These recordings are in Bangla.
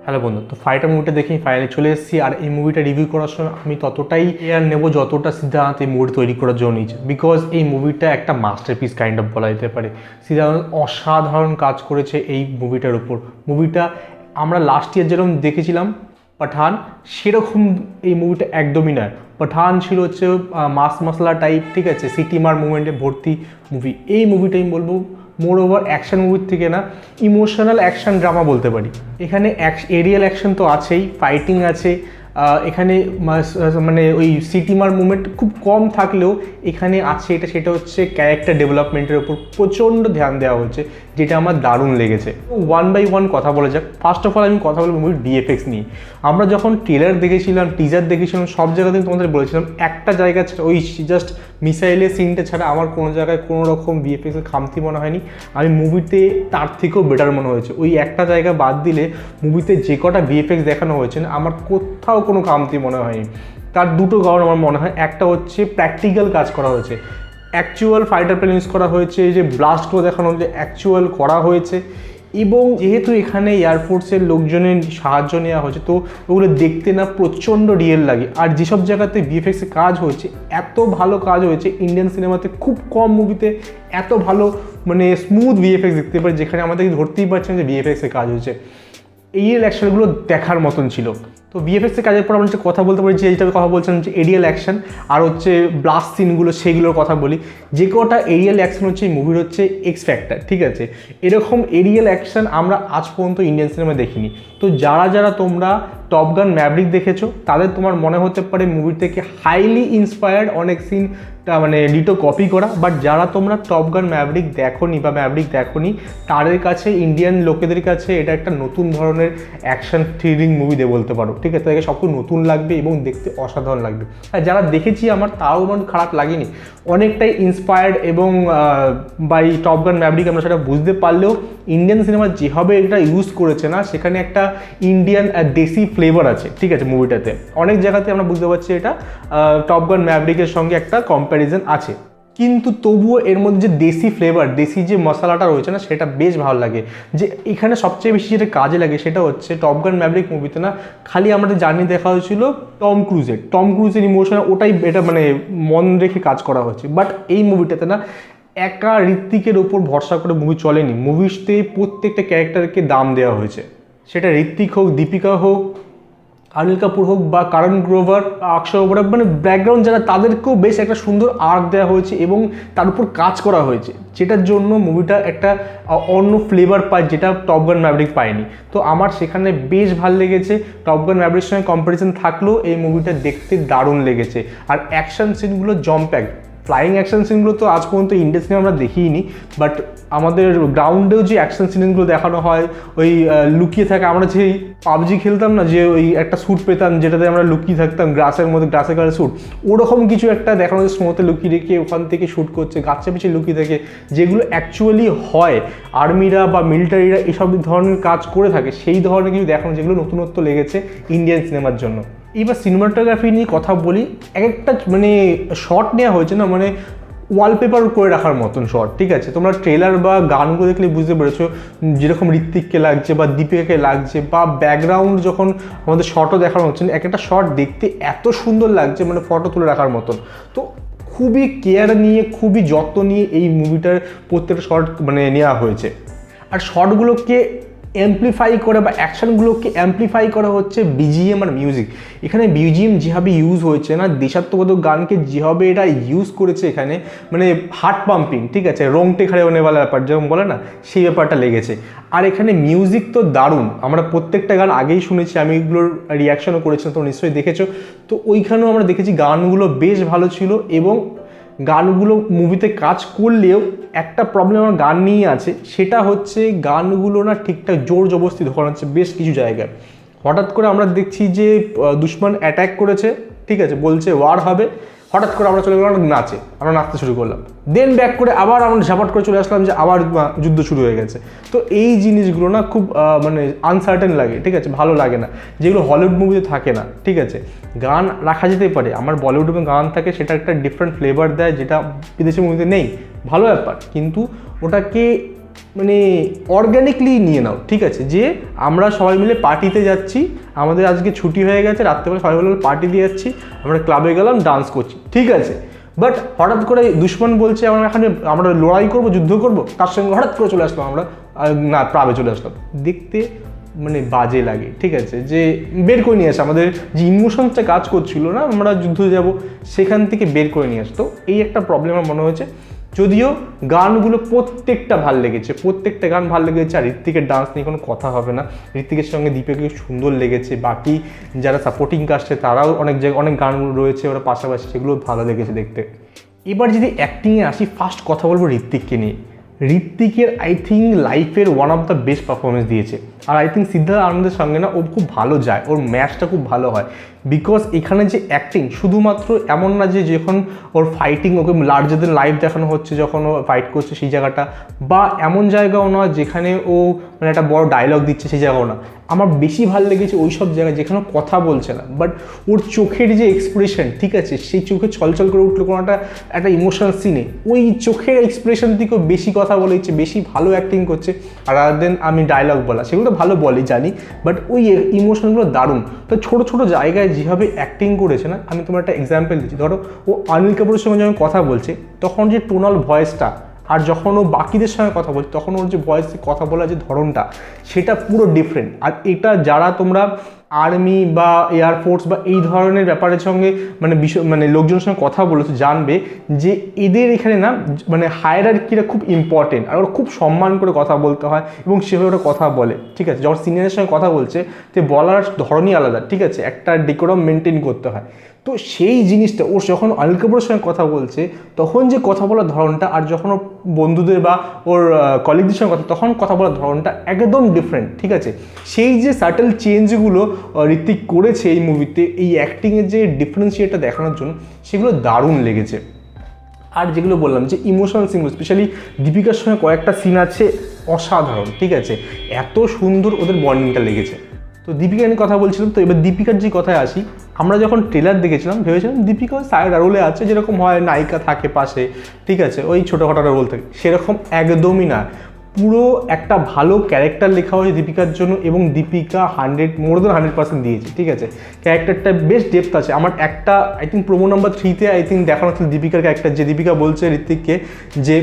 হ্যালো বন্ধু, তো ফাইটার মুভিটা দেখে ফাইনালি চলে এসেছি। আর এই মুভিটা রিভিউ করার সময় আমি ততটাই কেয়ার নেব যতটা সিদ্ধান্ত এই মুভি তৈরি করার জন্য নিয়েছে, বিকজ এই মুভিটা একটা মাস্টারপিস কাইন্ড অফ বলা যেতে পারে। সিদ্ধান্ত অসাধারণ কাজ করেছে এই মুভিটার উপর। মুভিটা আমরা লাস্ট ইয়ার যেরকম দেখেছিলাম পাঠান, সেরকম এই মুভিটা একদমই নয়। পাঠান ছিল হচ্ছে মাস মশলা টাইপ, ঠিক আছে, সিটিমার মুভমেন্টে ভর্তি মুভি। এই মুভিটা আমি বলবো মোর ওভার অ্যাকশন মুভির থেকে না, ইমোশনাল অ্যাকশন ড্রামা বলতে পারি। এখানে এরিয়াল অ্যাকশন তো আছেই, ফাইটিং আছে, এখানে মানে ওই সিটিমার মুভমেন্ট খুব কম থাকলেও এখানে আছে। সেটা হচ্ছে ক্যারেক্টার ডেভেলপমেন্টের উপর প্রচণ্ড ধ্যান দেওয়া হচ্ছে, যেটা আমার দারুণ লেগেছে। ওয়ান বাই ওয়ান কথা বলা যাক। ফার্স্ট অফ অল আমি কথা বলবো মুভির ভিএফএক্স নিয়ে। আমরা যখন ট্রেলার দেখেছিলাম, টিজার দেখেছিলাম, সব জায়গাতে তোমাদের বলেছিলাম একটা জায়গা ছাড়া, ওই জাস্ট মিসাইলের সিনটা ছাড়া আমার কোনো জায়গায় কোনো রকম ভিএফএক্সের খামতি মনে হয়নি। আমি মুভিতে তার থেকেও বেটার মনে হয়েছে। ওই একটা জায়গা বাদ দিলে মুভিতে যে কটা ভিএফএক্স দেখানো হয়েছে না, আমার কোথাও কোনো খামতি মনে হয়নি। তার দুটো কারণ আমার মনে হয়। একটা হচ্ছে প্র্যাকটিক্যাল কাজ করা হয়েছে, অ্যাকচুয়াল ফাইটার প্লেন ইউজ করা হয়েছে, যে ব্লাস্টগুলো দেখানো হচ্ছে অ্যাকচুয়াল করা হয়েছে। এবং যেহেতু এখানে এয়ারফোর্সের লোকজনের সাহায্য নেওয়া হয়েছে, তো ওগুলো দেখতে না প্রচণ্ড রিয়েল লাগে। আর যেসব জায়গাতে ভিএফএক্সে কাজ হয়েছে, এত ভালো কাজ হয়েছে ইন্ডিয়ান সিনেমাতে খুব কম মুভিতে এত ভালো মানে স্মুথ ভিএফএক্স দেখতে পারি, যেখানে আমাদের ধরতেই পারছেন যে ভিএফএক্সে কাজ হয়েছে। এই অ্যাকশনগুলো দেখার মতন ছিল। তো ভিএফএক্সের কাজের পর আমরা যে কথা বলতে পারি, যেটা কথা বলছেন যে এরিয়াল অ্যাকশন আর হচ্ছে ব্লাস্ট সিনগুলো, সেইগুলোর কথা বলি। যে কটা এরিয়াল অ্যাকশন হচ্ছে এই মুভির হচ্ছে এক্স ফ্যাক্টর, ঠিক আছে। এরকম এরিয়াল অ্যাকশন আমরা আজ পর্যন্ত ইন্ডিয়ান সিনেমা দেখিনি। তো যারা তোমরা টপ গান ম্যাভরিক দেখেছো, তাদের তোমার মনে হতে পারে মুভি থেকে হাইলি ইন্সপায়ার্ড অনেক সিন মানে ডিটো কপি করা। বাট যারা তোমরা টপ গান ম্যাভরিক দেখোনি বা ম্যাভরিক দেখোনি, তাদের কাছে, ইন্ডিয়ান লোকেদের কাছে এটা একটা নতুন ধরনের অ্যাকশন থ্রিলিং মুভি দিয়ে বলতে পারো, ঠিক আছে। তাদেরকে সব কিছু নতুন লাগবে এবং দেখতে অসাধারণ লাগবে। আর যারা দেখেছি আমার, তাও আমার খারাপ লাগেনি, অনেকটাই ইন্সপায়ার্ড এবং বাই টপ গান ম্যাভরিক আমরা সেটা বুঝতে পারলেও ইন্ডিয়ান সিনেমা যেভাবে এটা ইউজ করেছে না, সেখানে একটা ইন্ডিয়ান দেশি ফ্লেভার আছে, ঠিক আছে। মুভিটাতে অনেক জায়গাতে আমরা বুঝতে পারছি এটা টপ গান ম্যাভরিকের সঙ্গে একটা কম্প্যারিজন আছে, কিন্তু তবুও এর মধ্যে যে দেশি ফ্লেভার, দেশি যে মশলাটা রয়েছে না, সেটা বেশ ভালো লাগে। যে এখানে সবচেয়ে বেশি যেটা কাজে লাগে সেটা হচ্ছে টপ গান ম্যাভরিক মুভিতে না খালি আমাদের জার্নি দেখা হয়েছিল টম ক্রুজের ইমোশন, ওটাই এটা মানে মন রেখে কাজ করা হয়েছে। বাট এই মুভিটাতে না একা ঋত্বিকের ওপর ভরসা করে মুভি চলেনি। মুভিতে প্রত্যেকটা ক্যারেক্টারকে দাম দেওয়া হয়েছে, সেটা ঋত্বিক হোক, দীপিকা হোক, অনিল কাপুর হোক বা কারণ গ্রোভার, অক্ষয় ওবরায়, মানে ব্যাকগ্রাউন্ড যারা, তাদেরকেও বেশ একটা সুন্দর আর্ক দেওয়া হয়েছে এবং তার উপর কাজ করা হয়েছে, যেটার জন্য মুভিটা একটা অন্য ফ্লেভার পায়, যেটা টপ গান ম্যাভরিক পায়নি। তো আমার সেখানে বেশ ভালো লেগেছে। টপ গান ম্যাভরিকের সঙ্গে কম্পারিজন থাকলেও এই মুভিটা দেখতে দারুণ লেগেছে। আর অ্যাকশন সিনগুলো জম্প্যাক্ট, ফ্লাইং অ্যাকশন সিনগুলো তো আজ পর্যন্ত ইন্ডিয়ান সিনেমা আমরা দেখিনি। বাট আমাদের গ্রাউন্ডেও যে অ্যাকশন সিনগুলো দেখানো হয়, ওই লুকিয়ে থাকে, আমরা যেই পাবজি খেলতাম না, যে ওই একটা স্যুট পেতাম যেটাতে আমরা লুকিয়ে থাকতাম গ্রাসের মধ্যে, গ্রাসে কালার স্যুট, ওরকম কিছু একটা দেখানো যায়। স্নোতে লুকিয়ে রেখে ওখান থেকে শ্যুট করছে, গাছের পিছিয়ে লুকিয়ে থাকে, যেগুলো অ্যাকচুয়ালি হয়, আর্মিরা বা মিলিটারিরা এসব ধরনের কাজ করে থাকে, সেই ধরনের কিছু দেখানো, যেগুলো নতুনত্ব লেগেছে ইন্ডিয়ান সিনেমার জন্য। এবার সিনেমাটোগ্রাফি নিয়ে কথা বলি। এক একটা মানে শট নেওয়া হয়েছে না, মানে ওয়ালপেপার করে রাখার মতন শট, ঠিক আছে। তোমরা ট্রেলার বা গানগুলো দেখলে বুঝতে পেরেছো যেরকম ঋত্বিককে লাগছে বা দীপিকাকে লাগছে, বা ব্যাকগ্রাউন্ড যখন আমাদের শটও দেখানো হচ্ছে, এক একটা শট দেখতে এত সুন্দর লাগছে, মানে ফটো তুলে রাখার মতন। তো খুবই কেয়ার নিয়ে, খুবই যত্ন নিয়ে এই মুভিটার প্রত্যেকটা শট মানে নেওয়া হয়েছে। আর শটগুলোকে অ্যাম্প্লিফাই করে বা অ্যাকশনগুলোকে অ্যাম্প্লিফাই করা হচ্ছে বিজিএম আর মিউজিক। এখানে বিজিএম যেভাবে ইউজ হয়েছে না, দেশাত্মবোধক গানকে যেভাবে এটা ইউজ করেছে এখানে, মানে হার্ট পাম্পিং, ঠিক আছে, রংটে খাড়ে হনেওয়ালা ব্যাপার যেমন বলে না, সেই ব্যাপারটা লেগেছে। আর এখানে মিউজিক তো দারুণ। আমরা প্রত্যেকটা গান আগেই শুনেছি, আমি এগুলোর রিয়াকশনও করেছিলাম, তোমরা নিশ্চয়ই দেখেছো। তো ওইখানেও আমরা দেখেছি গানগুলো বেশ ভালো ছিল। এবং গানগুলো মুভিতে কাজ করলেও একটা প্রবলেম আমার গান নিয়ে আছে, সেটা হচ্ছে গানগুলো না ঠিকঠাক জোর জবরদস্তি ঢোকানো হচ্ছে বেশ কিছু জায়গায়। হঠাৎ করে আমরা দেখছি যে দুশ্মন অ্যাটাক করেছে, ঠিক আছে, বলছে ওয়ার হবে, হঠাৎ করে আমরা চলে গেলাম নাচে, আমরা নাচতে শুরু করলাম, দেন ব্যাক করে আবার আমরা ঝাপাট করে চলে আসলাম যে আবার যুদ্ধ শুরু হয়ে গেছে। তো এই জিনিসগুলো না খুব মানে আনসার্টেন লাগে, ঠিক আছে, ভালো লাগে না, যেগুলো হলিউড মুভিতে থাকে না, ঠিক আছে। গান রাখা যেতে পারে, আমার বলিউড এবং গান থাকে, সেটা একটা ডিফারেন্ট ফ্লেভার দেয়, যেটা বিদেশি মুভিতে নেই, ভালো ব্যাপার। কিন্তু ওটাকে মানে অর্গ্যানিকলি নিয়ে নাও, ঠিক আছে, যে আমরা সবাই মিলে পার্টিতে যাচ্ছি, আমাদের আজকে ছুটি হয়ে গেছে, রাত্রেবেলা সবাই মিলে পার্টি দিয়ে যাচ্ছি, আমরা ক্লাবে গেলাম, ডান্স করছি, ঠিক আছে, বাট হঠাৎ করে দুশ্মন বলছে আমরা লড়াই করবো, যুদ্ধ করবো, তার সঙ্গে হঠাৎ করে চলে আসলাম আমরা না ক্লাবে চলে আসলাম, দেখতে মানে বাজে লাগে, ঠিক আছে, যে বের করে নিয়ে আসে আমাদের যে ইমোশনসটা কাজ করছিল না আমরা যুদ্ধে যাব সেখান থেকে বের করে নিয়ে আসতো। এই একটা প্রবলেম আমার মনে হয়েছে। যদিও গানগুলো প্রত্যেকটা ভাল লেগেছে, প্রত্যেকটা গান ভাল লেগেছে, আর ঋত্বিকের ডান্স নিয়ে কোনো কথা হবে না, ঋত্বিকের সঙ্গে দীপিকাকে সুন্দর লেগেছে, বাকি যারা সাপোর্টিং কাস্টে তারাও অনেক জায়গায় অনেক গান রয়েছে ওরা পাশাপাশি, সেগুলো ভালো লেগেছে দেখতে। এবার যদি অ্যাক্টিংয়ে আসি, ফার্স্ট কথা বলবো ঋত্বিককে নিয়ে। ঋত্বিকের আই থিঙ্ক লাইফের one of the best performance দিয়েছে, আর আই থিঙ্ক সিদ্ধার্থ আনন্দের সঙ্গে না ও খুব ভালো যায়, ওর ম্যাচটা খুব ভালো হয়, বিকজ এখানে যে অ্যাক্টিং শুধুমাত্র এমন না যে যখন ওর ফাইটিং ওকে লার্জার দেন লাইফ দেখানো হচ্ছে যখন ও ফাইট করছে সেই জায়গাটা, বা এমন জায়গাও নয় যেখানে ও মানে একটা বড় ডায়লগ দিচ্ছে সেই জায়গাও না। আমার বেশি ভালো লেগেছে ওই সব জায়গায় যেখানে কথা বলছে না, বাট ওর চোখের যে এক্সপ্রেশন, ঠিক আছে, সেই চোখে ছলছল করে উঠলো কোনো একটা ইমোশনাল সিনে, ওই চোখের এক্সপ্রেশন থেকেও বেশি কথা বলেছে, বেশি ভালো অ্যাক্টিং করছে, আর রাদার দেন আমি ডায়লগ বলা, সেগুলো তো ভালো বলে জানি, বাট ওই ইমোশনগুলো দারুণ। তো ছোটো ছোটো জায়গায় যেভাবে অ্যাক্টিং করেছে না, আমি তোমার একটা এক্সাম্পল দিচ্ছি, ধরো ও অনিল কাপুরের সঙ্গে যখন কথা বলছে তখন যে টোনাল ভয়েসটা, আর যখন ও বাকিদের সঙ্গে কথা বলছে তখন ওর যে ভয়েসে কথা বলার যে ধরনটা সেটা পুরো ডিফারেন্ট। আর এটা যারা তোমরা আর্মি বা এয়ারফোর্স বা এই ধরনের ব্যাপারের সঙ্গে মানে লোকজনের সঙ্গে কথা বলেছো জানবে যে এদের এখানে না মানে হায়ারার্কিটা খুব ইম্পর্টেন্ট, আর ওরা খুব সম্মান করে কথা বলতে হয় এবং সেভাবে ওরা কথা বলে, ঠিক আছে, যখন সিনিয়রের সঙ্গে কথা বলছে তো বলার ধরনই আলাদা, ঠিক আছে, একটা ডেকোরাম মেনটেন করতে হয়। তো সেই জিনিসটা ওর যখন অনিল কাপুরের সঙ্গে কথা বলছে তখন যে কথা বলার ধরনটা, আর যখন ওর বন্ধুদের বা ওর কলিগদের সঙ্গে তখন কথা বলার ধরনটা একদম ডিফারেন্ট, ঠিক আছে। সেই যে সাটেল চেঞ্জগুলো ঋত্বিক করেছে এই মুভিতে, এই অ্যাক্টিংয়ের যে ডিফারেন্সিয়েটটা দেখানোর জন্য, সেগুলো দারুণ লেগেছে। আর যেগুলো বললাম যে ইমোশনাল সিনগুলো, স্পেশালি দীপিকার সঙ্গে কয়েকটা সিন আছে অসাধারণ, ঠিক আছে, এত সুন্দর ওদের বন্ডিংটা লেগেছে। তো দীপিকা নিয়ে কথা বলছিলাম, তো এবার দীপিকার যে কথায় আসি, আমরা যখন ট্রেলার দেখেছিলাম ভেবেছিলাম দীপিকা সাইড রোলে আছে, যেরকম হয় নায়িকা থাকে পাশে, ঠিক আছে, ওই ছোটোখাটো রোল থাকে, সেরকম একদমই না, পুরো একটা ভালো ক্যারেক্টার লেখা হয়েছে দীপিকার জন্য, এবং দীপিকা মোর দেন 100% দিয়েছে, ঠিক আছে, ক্যারেক্টারটা বেশ ডেপথ আছে। আমার একটা আই থিঙ্ক প্রোমো নাম্বার 3-তে আই থিঙ্ক দেখানো হচ্ছিল দীপিকার ক্যারেক্টার, যে দীপিকা বলছে ঋত্বিককে যে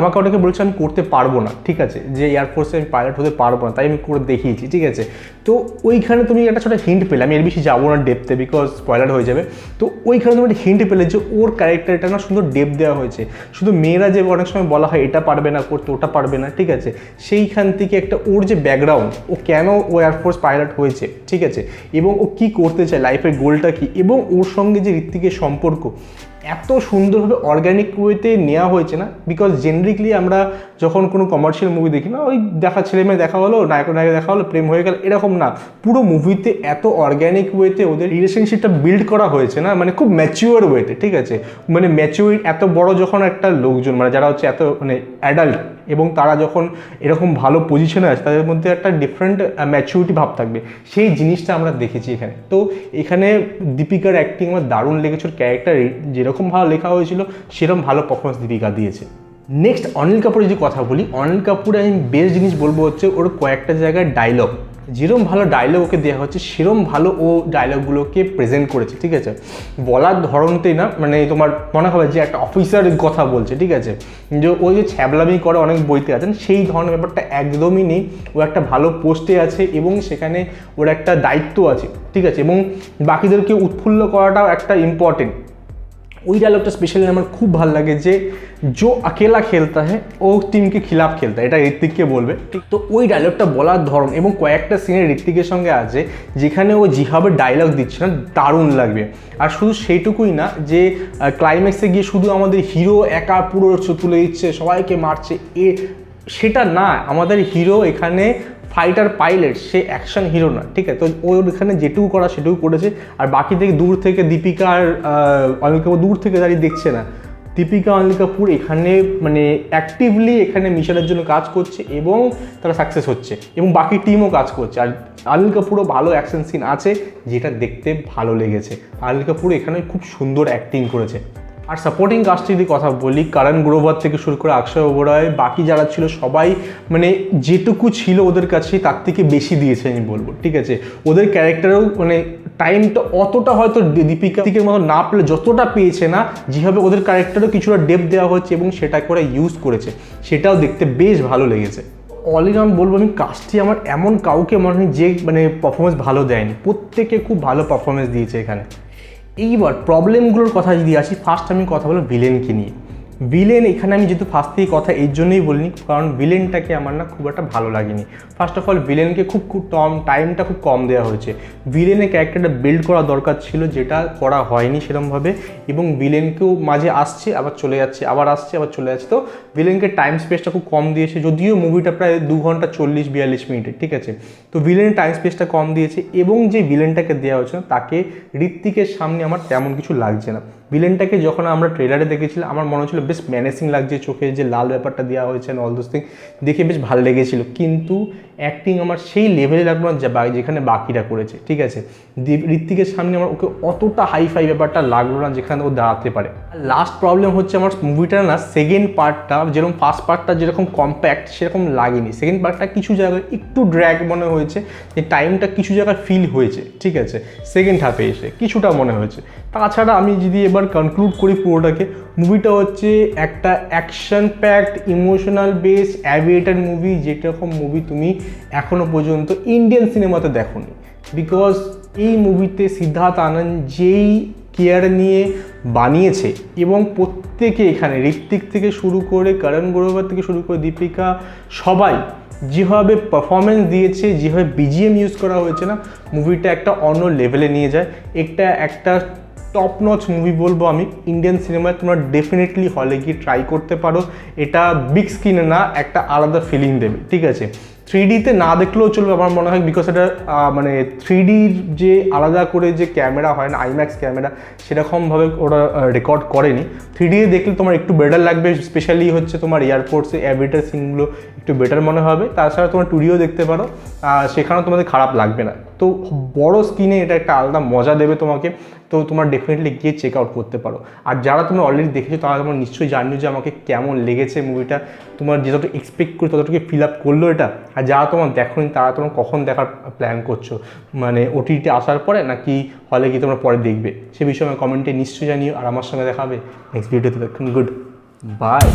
আমাকে অনেকে বলছে আমি করতে পারবো না, ঠিক আছে, যে এয়ারফোর্সে আমি পাইলট হতে পারবো না, তাই আমি করে দেখিয়েছি, ঠিক আছে। তো ওইখানে তুমি একটা ছোটো হিন্ট পেলে, আমি এর বেশি যাবো না ডেপথে বিকজ স্পয়লার হয়ে যাবে, তো ওইখানে তুমি একটা হিন্ট পেলে যে ওর ক্যারেক্টারটা না সুন্দর ডেপথ দেওয়া হয়েছে। শুধু মেয়েরা যে অনেক সময় বলা হয় এটা পারবে না করতে, ওটা পারবে না, ঠিক আছে, সেইখান থেকে একটা ওর যে ব্যাকগ্রাউন্ড, ও কেন ও এয়ারফোর্স পাইলট হয়েছে, ঠিক আছে, এবং ও কী করতে চায়, লাইফের গোলটা কী, এবং ওর সঙ্গে যে ঋত্বিকের সম্পর্ক এত সুন্দরভাবে অর্গ্যানিক ওয়েতে নেওয়া হয়েছে না, বিকজ জেনারিকলি আমরা যখন কোনো কমার্শিয়াল মুভি দেখি না, ওই দেখা ছেলে মেয়ে দেখা হলো, নায়ক নায়িকা দেখা হলো, প্রেম হয়ে গেল, এরকম না, পুরো মুভিতে এত অর্গ্যানিক ওয়েতে ওদের রিলেশনশিপটা বিল্ড করা হয়েছে না, মানে খুব ম্যাচিওর ওয়েতে, ঠিক আছে, মানে ম্যাচিওর এত বড় যখন একটা লোকজন মানে যারা হচ্ছে এত মানে অ্যাডাল্ট, এবং তারা যখন এরকম ভালো পজিশনে আছে তাদের মধ্যে একটা ডিফারেন্ট ম্যাচিউরিটি ভাব থাকবে, সেই জিনিসটা আমরা দেখেছি এখানে। তো এখানে দীপিকার অ্যাক্টিং আমার দারুণ লেগেছে, ওর ক্যারেক্টার যেরকম ভালো লেখা হয়েছিল সেরকম ভালো পারফরমেন্স দীপিকা দিয়েছে। নেক্সট অনিল কাপুরের যদি কথা বলি, অনিল কাপুরের আমি বেস্ট জিনিস বলবো হচ্ছে ওর কয়েকটা জায়গায় ডায়লগ, যেরকম ভালো ডায়লগ ওকে দেওয়া হচ্ছে সেরকম ভালো ও ডায়লগগুলোকে প্রেজেন্ট করেছে, ঠিক আছে, বলার ধরনতেই না মানে তোমার মনে হবে যে একটা অফিসারের কথা বলছে, ঠিক আছে, যে ওই যে ছ্যাবলামি করে অনেক বইতে আছেন সেই ধরনের ব্যাপারটা একদমই নেই, ও একটা ভালো পোস্টে আছে এবং সেখানে ওর একটা দায়িত্ব আছে, ঠিক আছে, এবং বাকিদেরকে উৎফুল্ল করাটাও একটা ইম্পর্টেন্ট। ওই ডায়লগটা স্পেশালি আমার খুব ভালো লাগে যে जो अकेला खेलता है ও টিমকে খিলাফ খেলতে, এটা ঋত্বিককে বলবে, ঠিক। তো ওই ডায়লগটা বলার ধরন এবং কয়েকটা সিনে ঋত্বিকের সঙ্গে আছে যেখানে ও যেভাবে ডায়লগ দিচ্ছে না দারুণ লাগবে। আর শুধু সেইটুকুই না যে ক্লাইম্যাক্সে গিয়ে শুধু আমাদের হিরো একা পুরো তুলে দিচ্ছে, সবাইকে মারছে, সেটা না, আমাদের হিরো এখানে ফাইটার পাইলট, সে অ্যাকশন হিরো না, ঠিক আছে। তো ওর এখানে যেটুকু করা সেটুকু করেছে, আর বাকি থেকে দূর থেকে দীপিকা আর অনিল কাপুর দূর থেকে দাঁড়িয়ে দেখছে না, দীপিকা অনিল কাপুর এখানে মানে অ্যাক্টিভলি এখানে মিশনের জন্য কাজ করছে এবং তারা সাকসেস হচ্ছে এবং বাকি টিমও কাজ করছে। আর অনিল কাপুরও ভালো অ্যাকশন সিন আছে যেটা দেখতে ভালো লেগেছে, অনিল কাপুর এখানে খুব সুন্দর অ্যাক্টিং করেছে। আর সাপোর্টিং কাস্টে যদি কথা বলি, করণ গ্রোভার থেকে শুরু করে অক্ষয় ওবরয়, বাকি যারা ছিল সবাই মানে যেটুকু ছিল ওদের কাছে তার থেকে বেশি দিয়েছে আমি বলবো, ঠিক আছে। ওদের ক্যারেক্টারেও মানে টাইমটা অতটা হয়তো দীপিকা থেকে মতো না পেলে যতটা পেয়েছে না, যেভাবে ওদের ক্যারেক্টারও কিছুটা ডেপথ দেওয়া হচ্ছে এবং সেটা করে ইউজ করেছে, সেটাও দেখতে বেশ ভালো লেগেছে। অল ইন অল বলবো আমি, কাস্টে আমার এমন কাউকে মনে হয় যে মানে পারফরমেন্স ভালো দেয়নি, প্রত্যেকে খুব ভালো পারফরমেন্স দিয়েছে এখানে। এইবার প্রবলেমগুলোর কথা যদি আসি, ফার্স্ট আমি কথা বলবো ভিলেনকে নিয়ে। ভিলেন এখানে আমি যেহেতু ফার্স্ট থেকে কথা এই জন্যই বলিনি, কারণ ভিলেনটাকে আমার না খুব একটা ভালো লাগেনি। ফার্স্ট অফ অল ভিলেনকে খুব টাইমটা খুব কম দেওয়া হয়েছে। ভিলেনের ক্যারেক্টারটা বিল্ড করা দরকার ছিল, যেটা করা হয়নি সেরকমভাবে, এবং ভিলেনকেও মাঝে আসছে আবার চলে যাচ্ছে, আবার আসছে আবার চলে যাচ্ছে। তো ভিলেনকে টাইম স্পেসটা খুব কম দিয়েছে, যদিও মুভিটা প্রায় 2 ঘন্টা 40-42 মিনিটের, ঠিক আছে। তো ভিলেনের টাইম স্পেসটা কম দিয়েছে, এবং যে ভিলেনটাকে দেওয়া হয়েছে তাকে ঋত্বিকের সামনে আমার তেমন কিছু লাগছে না। ভিলেনটাকে যখন আমরা ট্রেলারে দেখেছিলাম আমার মনে হচ্ছিল বেশ ম্যানেসিং লাগছে, চোখে যে লাল ব্যাপারটা দেওয়া হয়েছে অল দোজ থিং দেখে বেশ ভালো লেগেছিল, কিন্তু অ্যাক্টিং আমার সেই লেভেলে লাগলো না যেখানে বাকিরা করেছে, ঠিক আছে। ঋত্বিকের সামনে আমার ওকে অতটা হাইফাই ব্যাপারটা লাগলো না যেখানে ও দাঁড়াতে পারে। লাস্ট প্রবলেম হচ্ছে আমার মুভিটার না সেকেন্ড পার্টটা যেরকম ফার্স্ট পার্টটা যেরকম কম্প্যাক্ট সেরকম লাগেনি, সেকেন্ড পার্টটা কিছু জায়গায় একটু ড্র্যাগ মনে হয়েছে, যে টাইমটা কিছু জায়গায় ফিল হয়েছে, ঠিক আছে, সেকেন্ড হাফে এসে কিছুটা মনে হয়েছে। তাছাড়া আমি যদি এবার কনক্লুড করি পুরোটাকে, মুভিটা হচ্ছে একটা action packed emotional base Aviator movie, যেরকম মুভি তুমি এখনও পর্যন্ত ইন্ডিয়ান সিনেমাতে দেখোনি। বিকজ এই মুভিতে সিদ্ধার্থ আনন্দ যেই কেয়ার নিয়ে বানিয়েছে, এবং প্রত্যেকে এখানে ঋত্বিক থেকে শুরু করে করণ গ্রোভার থেকে শুরু করে দীপিকা সবাই যেভাবে পারফরমেন্স দিয়েছে, যেভাবে বিজিএম ইউজ করা হয়েছে না, মুভিটা একটা অন্য লেভেলে নিয়ে যায়। একটা টপ নচ মুভি বলবো আমি ইন্ডিয়ান সিনেমায়। তোমরা ডেফিনেটলি হলে গিয়ে ট্রাই করতে পারো, এটা বিগ স্ক্রিনে না একটা আলাদা ফিলিং দেবে, ঠিক আছে। 3Dতে না দেখলেও চলবে আমার মনে হয়, বিকজ এটা মানে 3Dর যে আলাদা করে যে ক্যামেরা হয় না আইম্যাক্স ক্যামেরা, সেরকমভাবে ওরা রেকর্ড করেনি। 3Dতে দেখলে তোমার একটু বেটার লাগবে, স্পেশালি হচ্ছে তোমার এয়ারপোর্টসে অ্যাভিয়েটার সিনগুলো একটু বেটার মনে হবে। তাছাড়া তোমার 2Dও দেখতে পারো, সেখানেও তোমাদের খারাপ লাগবে না। তো বড় স্ক্রিনে এটা একটা আলাদা মজা দেবে তোমাকে, তো তোমার ডেফিনেটলি গিয়ে চেক আউট করতে পারো। আর যারা তুমি অলরেডি দেখেছো তারা তোমার নিশ্চয়ই জানিও যে আমাকে কেমন লেগেছে মুভিটা, তোমার যতটুকু এক্সপেক্ট করি ততটুকু ফিল আপ করলো এটা। আর যারা তোমার দেখোনি তারা তোমার কখন দেখার প্ল্যান করছো, মানে ওটিটি আসার পরে নাকি হলে গিয়ে তোমরা পরে দেখবে, সে বিষয়ে কমেন্টে নিশ্চয়ই জানিও। আর আমার সঙ্গে দেখাবে নেক্সট ভিডিওতে। দেখুন, গুড বাই।